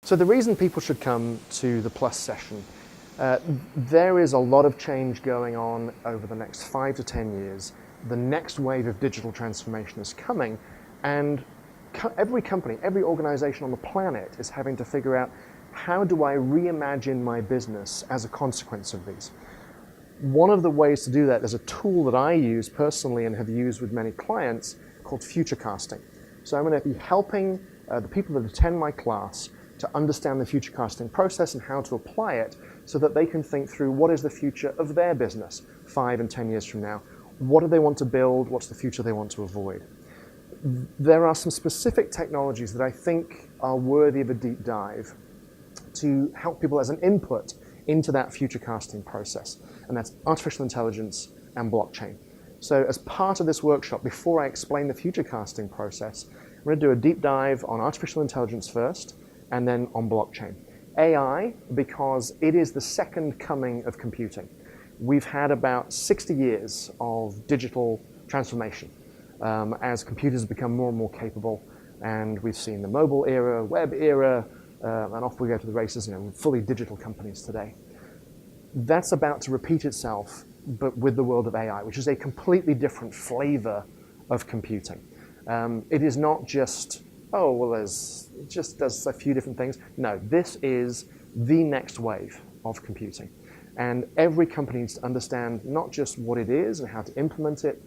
So the reason people should come to the Plus session, there is a lot of change going on over the next 5 to 10 years. The next wave of digital transformation is coming, and every company, every organization on the planet is having to figure out, how do I reimagine my business as a consequence of these? One of the ways to do that is a tool that I use personally and have used with many clients called Futurecasting. So I'm going to be helping the people that attend my class to understand the Futurecasting process and how to apply it so that they can think through what is the future of their business 5 and 10 years from now. What do they want to build? What's the future they want to avoid? There are some specific technologies that I think are worthy of a deep dive to help people as an input into that Futurecasting process, and that's artificial intelligence and blockchain. So as part of this workshop, before I explain the Futurecasting process, I'm going to do a deep dive on artificial intelligence first, and then on blockchain. AI, because it is the second coming of computing. We've had about 60 years of digital transformation as computers become more and more capable, and we've seen the mobile era, web era, and off we go to the races, fully digital companies today. That's about to repeat itself, but with the world of AI, which is a completely different flavor of computing. It is not just, oh, well, it just does a few different things. No, this is the next wave of computing. And every company needs to understand not just what it is and how to implement it,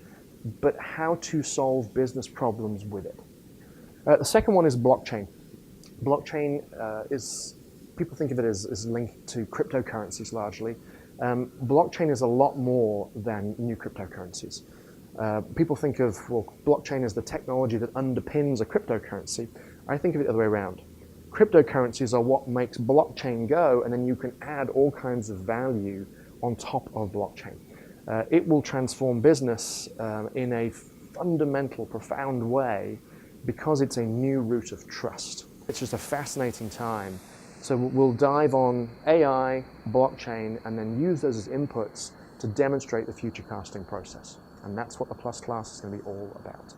but how to solve business problems with it. The second one is blockchain. Blockchain people think of it as linked to cryptocurrencies largely. Blockchain is a lot more than new cryptocurrencies. People think of, well, blockchain as the technology that underpins a cryptocurrency. I think of it the other way around. Cryptocurrencies are what makes blockchain go, and then you can add all kinds of value on top of blockchain. It will transform business in a fundamental, profound way because it's a new root of trust. It's just a fascinating time. So we'll dive on AI, blockchain, and then use those as inputs to demonstrate the Futurecasting process. And that's what the Plus class is going to be all about.